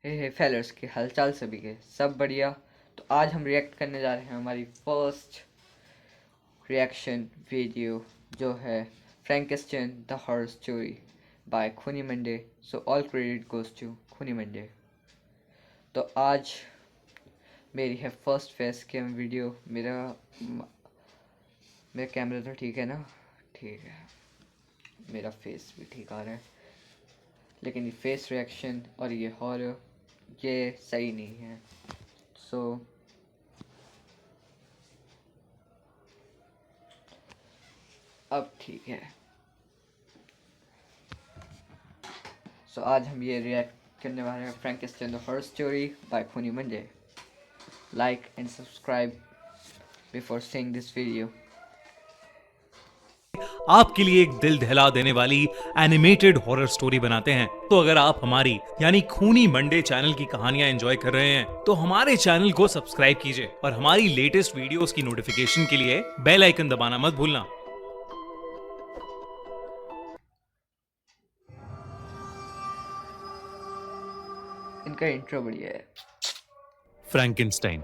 हे failures के हालचाल सभी के सब बढ़िया। तो आज हम रिएक्ट करने जा रहे हैं हमारी फर्स्ट रिएक्शन वीडियो जो है Frankenstein the horror story by Khooni Monday. So all credit goes to Khooni Monday. तो आज मेरी है फर्स्ट फेस कैम वीडियो। मेरा कैमरा तो ठीक है ना? ठीक है, मेरा फेस भी ठीक आ रहा है, लेकिन ये फेस रिएक्शन और ये हॉरर ये सही नहीं है। सो अब ठीक है। सो आज हम ये रिएक्ट करने वाले हैं फ्रैंकेस्टाइन the horror story by Khooni Monday. Like and subscribe before seeing this video. आपके लिए एक दिल दहला देने वाली एनिमेटेड हॉरर स्टोरी बनाते हैं। तो अगर आप हमारी यानी खूनी मंडे चैनल की कहानियां एंजॉय कर रहे हैं तो हमारे चैनल को सब्सक्राइब कीजिए और हमारी लेटेस्ट वीडियोस की नोटिफिकेशन के लिए बेल आइकन दबाना मत भूलना। इनका इंट्रो बढ़िया है। फ्रैंकेनस्टाइन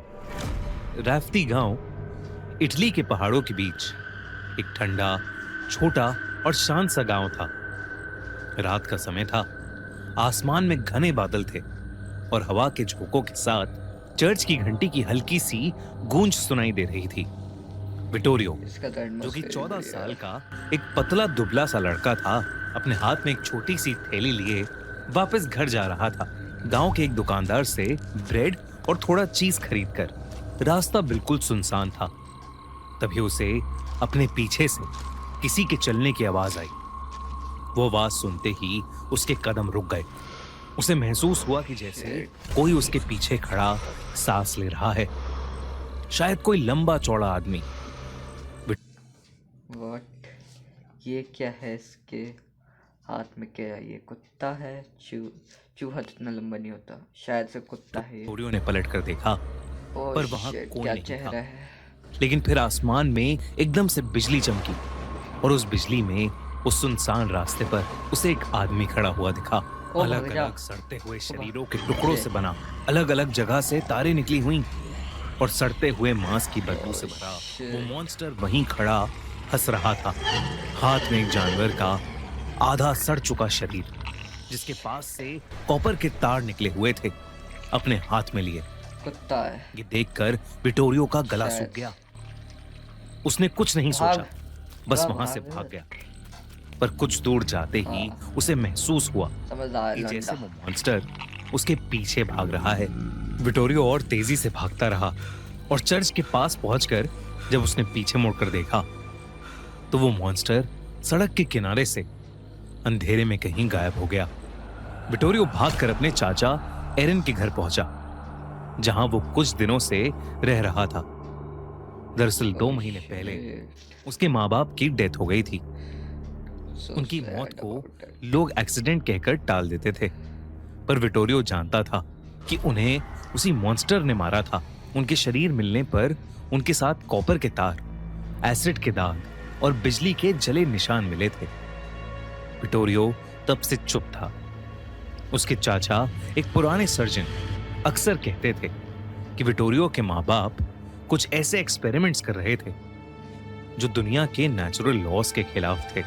राफ्ती गांव इटली के पहाड़ों के बीच एक ठंडा, छोटा और शांत सा गांव था। रात का समय था, आसमान में घने बादल थे और हवा के झोंकों के साथ चर्च की घंटी की हल्की सी गूंज सुनाई दे रही थी। विटोरियो, जो कि 14 साल का एक पतला दुबला सा लड़का था, अपने हाथ में एक छोटी सी थैली लिए वापस घर जा रहा था। गांव के एक दुकानदार से ब्रेड और थोड़ा चीज खरीदकर रास्ता बिल्कुल सुनसान था। तभी उसे अपने पीछे से किसी के चलने की आवाज आई। वो आवाज सुनते ही उसके कदम रुक गए। उसे महसूस हुआ कि जैसे कोई उसके पीछे खड़ा सांस ले रहा है, शायद कोई लंबा चौड़ा आदमी। व्हाट? ये क्या है? इसके हाथ में क्या है? ये कुत्ता है? चूहा तो इतना लंबा नहीं होता, शायद से कुत्ता है। विटोरियो ने पलट कर देखा, पर वहां कोई क्या नहीं चेहरा था। है? लेकिन फिर आसमान में एकदम से बिजली चमकी और उस बिजली में उस सुनसान रास्ते पर उसे एक आदमी खड़ा हुआ दिखा। अलग अलग सड़ते हुए शरीरों के टुकड़ों से बना, अलग अलग जगह से तारें निकली हुई और सड़ते हुए मांस की बदबू से भरा वो मॉन्स्टर वहीं खड़ा हंस रहा था। हाथ में एक जानवर का आधा सड़ चुका शरीर, जिसके पास से कॉपर के तार निकले हुए थे, अपने हाथ में लिए। कुत्ता है। ये देखकर विटोरियो का गला सूख गया। उसने कुछ नहीं सोचा, बस वहां से भाग गया। पर कुछ दूर जाते ही उसे महसूस हुआ कि जैसे वो मॉन्स्टर उसके पीछे भाग रहा है। विटोरियो और तेजी से भागता रहा और चर्च के पास पहुंचकर जब उसने पीछे मुड़कर देखा तो वो मॉन्स्टर सड़क के किनारे से अंधेरे में कहीं गायब हो गया। विटोरियो भागकर अपने चाचा एरन के घर पहुंचा, जहां वो कुछ दिनों से रह रहा था। दरअसल 2 महीने पहले उसके माँ बाप की डेथ हो गई थी। उनकी मौत को लोग एक्सीडेंट कहकर टाल देते थे, पर विटोरियो जानता था कि उन्हें उसी मॉन्स्टर ने मारा था। उनके शरीर मिलने पर उनके साथ कॉपर के तार, एसिड के दाग और बिजली के जले निशान मिले थे। विटोरियो तब से चुप था। उसके चाचा, एक पुराने सर्जन, अक्सर कहते थे कि विटोरियो के माँ बाप कुछ ऐसे एक्सपेरिमेंट्स कर रहे थे जो दुनिया के नेचुरल लॉज के खिलाफ थे।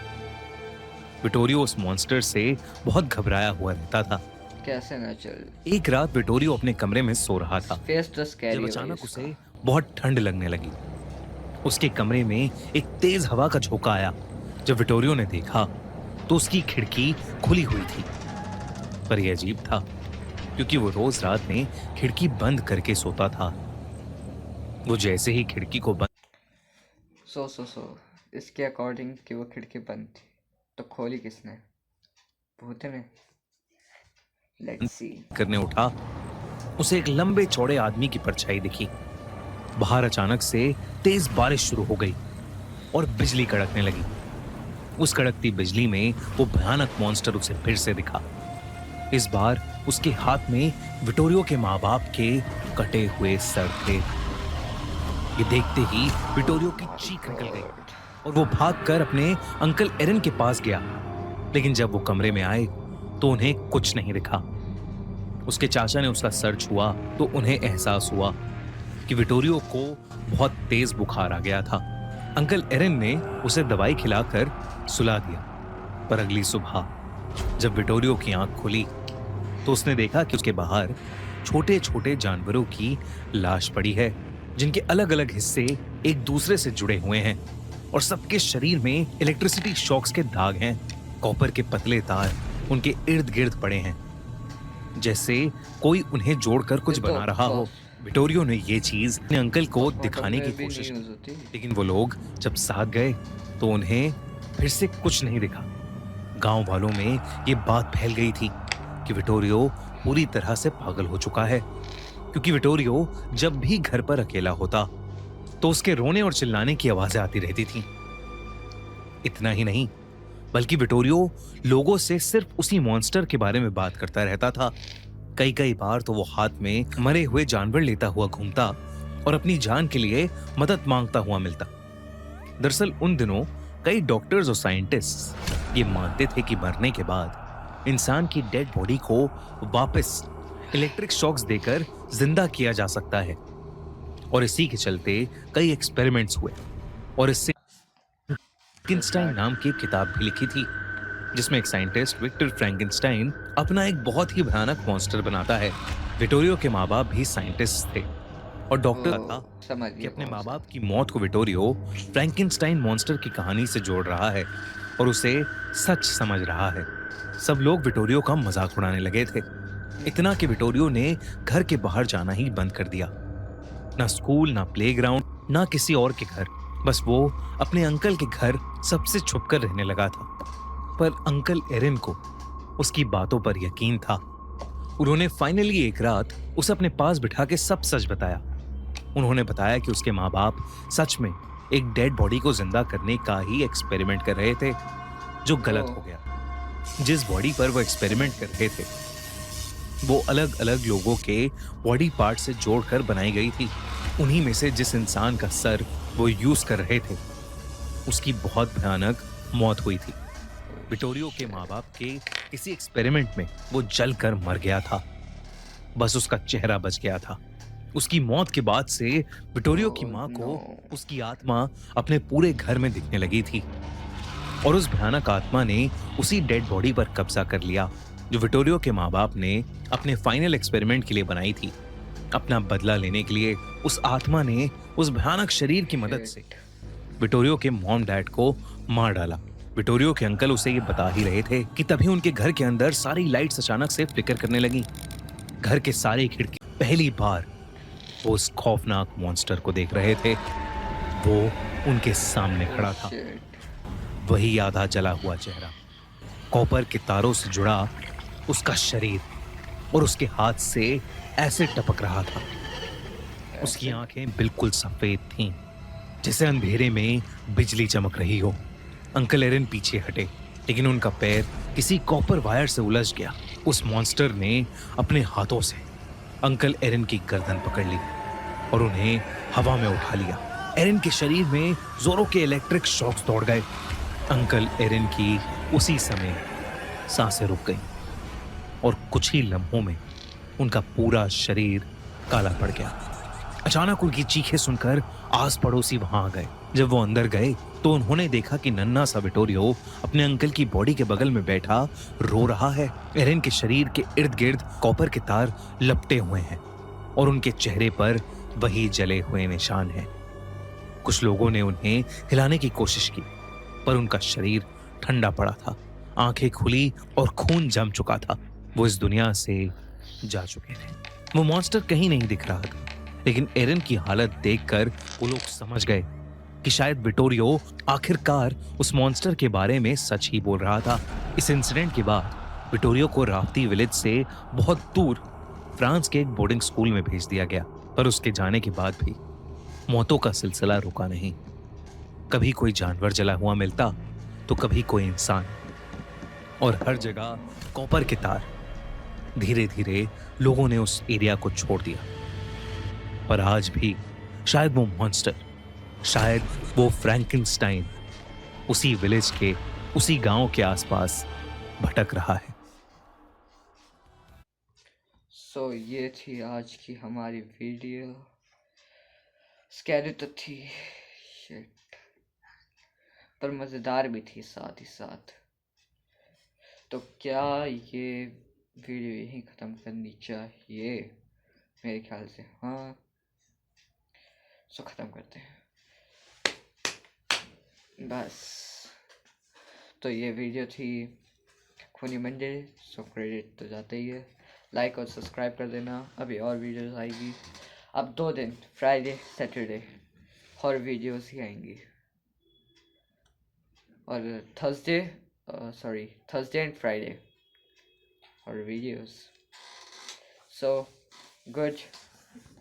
विटोरियो उस मॉन्स्टर से बहुत घबराया हुआ रहता था। कैसे नेचुरल? एक रात विटोरियो अपने कमरे में सो रहा था जब अचानक उसे बहुत ठंड लगने लगी। उसके कमरे में एक तेज हवा का झोंका आया। जब विटोरियो ने देखा तो उसकी खिड़की खुली हुई थी। पर यह अजीब था, क्योंकि वो रोज रात में खिड़की बंद करके सोता था। वो जैसे ही खिड़की को बंद इसके अकॉर्डिंग कि वो खिड़की बंद थी, तो खोली किसने? भूत ने? Let's see. करने उठा, उसे एक लंबे चौड़े आदमी की परछाई दिखी। बाहर अचानक से तेज बारिश शुरू हो गई और बिजली कड़कने लगी। उस कड़कती बिजली में वो भयानक मॉन्स्टर उसे फिर से दिखा। इस बार उसके हाथ में विटोरियो के माँ बाप के कटे हुए सर थे। ये देखते ही विटोरियो की चीख निकल गई और वो भागकर अपने अंकल एरन के पास गया। लेकिन जब वो कमरे में आए तो उन्हें कुछ नहीं दिखा। उसके चाचा ने उसका सर छुआ तो उन्हें एहसास हुआ कि विटोरियो को बहुत तेज बुखार आ गया था। अंकल एरन ने उसे दवाई खिलाकर सुला दिया। पर अगली सुबह जब विटोरियो की आंख खुली तो उसने देखा कि उसके बाहर छोटे छोटे जानवरों की लाश पड़ी है, जिनके अलग अलग हिस्से एक दूसरे से जुड़े हुए हैं और सबके शरीर में इलेक्ट्रिसिटी शॉक्स के दाग हैं। कॉपर के पतले तार उनके इर्द गिर्द पड़े हैं, जैसे कोई उन्हें जोड़कर कुछ बना रहा हो। विटोरियो ने ये चीज अपने अंकल को दिखाने की कोशिश की, लेकिन वो लोग जब साथ गए तो उन्हें फिर से कुछ नहीं दिखा। गांव वालों में ये बात फैल गई थी कि विटोरियो पूरी तरह से पागल हो चुका है, क्योंकि विटोरियो जब भी घर पर अकेला होता तो उसके रोने और चिल्लाने की आवाजें आती रहती थीं। इतना ही नहीं, बल्कि विटोरियो लोगों से सिर्फ उसी मॉन्स्टर के बारे में बात करता रहता था। कई कई बार तो वो हाथ में मरे हुए जानवर लेता हुआ घूमता और अपनी जान के लिए मदद मांगता हुआ मिलता। दरअसल उन दिनों कई डॉक्टर्स और साइंटिस्ट ये मानते थे कि मरने के बाद इंसान की डेड बॉडी को वापस इलेक्ट्रिक शॉक्स देकर जिंदा किया जा सकता है, और इसी के चलते कई एक्सपेरिमेंट्स हुए और इससे फ्रैंकेनस्टाइन नाम की एक किताब भी लिखी थी, जिसमें एक साइंटिस्ट विक्टर फ्रैंकेनस्टाइन अपना एक बहुत ही भयानक मॉन्स्टर बनाता है। विटोरियो के माँ बाप भी साइंटिस्ट थे और डॉक्टर था कि अपने माँ बाप की मौत को विटोरियो फ्रैंकेनस्टाइन मॉन्स्टर की कहानी से जोड़ रहा है और उसे सच समझ रहा है। सब लोग विटोरियो का मजाक उड़ाने लगे थे, इतना कि विटोरियो ने घर के बाहर जाना ही बंद कर दिया। ना स्कूल, ना प्लेग्राउंड, ना किसी और के घर, बस वो अपने अंकल के घर सबसे छुपकर रहने लगा था। पर अंकल एरन को उसकी बातों पर यकीन था। उन्होंने फाइनली एक रात उसे अपने पास बिठा के सब सच बताया। उन्होंने बताया कि उसके माँ बाप सच में एक डेड बॉडी को जिंदा करने का ही एक्सपेरिमेंट कर रहे थे, जो गलत हो गया। जिस बॉडी पर वो एक्सपेरिमेंट कर रहे थे वो अलग अलग लोगों के बॉडी पार्ट से जोड़कर बनाई गई थी। उन्हीं में से जिस इंसान का सर वो यूज कर रहे थे उसकी बहुत भयानक मौत हुई थी। विटोरियो के माँ बाप के किसी एक्सपेरिमेंट में वो जलकर मर गया था, बस उसका चेहरा बच गया था। उसकी मौत के बाद से विटोरियो की माँ को उसकी आत्मा अपने पूरे घर में दिखने लगी थी और उस भयानक आत्मा ने उसी डेड बॉडी पर कब्जा कर लिया जो विटोरियो के माँ बाप ने अपने फाइनल एक्सपेरिमेंट के लिए बनाई थी। अपना बदला लेने के लिए उस आत्मा ने उस भयानक शरीर की मदद से विटोरियो के मॉम डैड को मार डाला। विटोरियो के अंकल उसे ये बता ही रहे थे कि तभी उनके घर के अंदर सारी लाइट्स अचानक से फ्लिकर करने लगी। घर के सारे खिड़की पहली बार वो उस खौफनाक मॉन्स्टर को देख रहे थे। वो उनके सामने खड़ा था, वही आधा जला हुआ चेहरा, कॉपर के तारों से जुड़ा उसका शरीर और उसके हाथ से ऐसे टपक रहा था। उसकी आंखें बिल्कुल सफेद थीं, जैसे अंधेरे में बिजली चमक रही हो। अंकल एरन पीछे हटे, लेकिन उनका पैर किसी कॉपर वायर से उलझ गया। उस मॉन्स्टर ने अपने हाथों से अंकल एरन की गर्दन पकड़ ली और उन्हें हवा में उठा लिया। एरन के शरीर में जोरों के इलेक्ट्रिक शॉक्स दौड़ गए। अंकल एरन की उसी समय सांसें रुक गईं और कुछ ही लम्हों में उनका पूरा शरीर काला पड़ गया। अचानक उनकी चीखें सुनकर आस पड़ोसी वहां आ गए। जब वो अंदर गए तो उन्होंने देखा कि नन्हा सा विटोरियो अपने अंकल की बॉडी के बगल में बैठा रो रहा है। एरन के शरीर के इर्द गिर्द कॉपर के तार लपटे हुए हैं और उनके चेहरे पर वही जले हुए निशान हैं। कुछ लोगों ने उन्हें हिलाने की कोशिश की, पर उनका शरीर ठंडा पड़ा था, आंखें खुली और खून जम चुका था। वो इस दुनिया से जा चुके थे। वो मॉन्स्टर कहीं नहीं दिख रहा था, लेकिन एरन की हालत देखकर वो लोग समझ गए कि शायद विटोरियो आखिरकार उस मॉन्स्टर के बारे में सच ही बोल रहा था। इस इंसिडेंट के बाद विटोरियो को राफ्ती विलेज से बहुत दूर फ्रांस के एक बोर्डिंग स्कूल में भेज दिया गया, पर उसके जाने के बाद भी मौतों का सिलसिला रुका नहीं। कभी कोई जानवर जला हुआ मिलता तो कभी कोई इंसान, और हर जगह कॉपर के तार। धीरे धीरे लोगों ने उस एरिया को छोड़ दिया, पर आज भी शायद वो मॉन्स्टर, शायद वो फ्रैंकेनस्टाइन उसी विलेज के, उसी गांव के आसपास भटक रहा है। सो ये थी आज की हमारी वीडियो। स्कैरी तो थी शिट, पर मज़ेदार भी थी साथ ही साथ। तो क्या ये वीडियो यहीं ख़त्म करनी चाहिए? मेरे ख्याल से हाँ। सो ख़त्म करते हैं बस। तो ये वीडियो थी खूनी मंडे, सो क्रेडिट तो जाता ही है। लाइक और सब्सक्राइब कर देना, अभी और वीडियोस आएगी। अब 2 दिन फ्राइडे सैटरडे हॉरर वीडियोस ही आएंगी, और Thursday and Friday horror videos. So good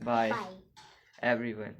bye everyone.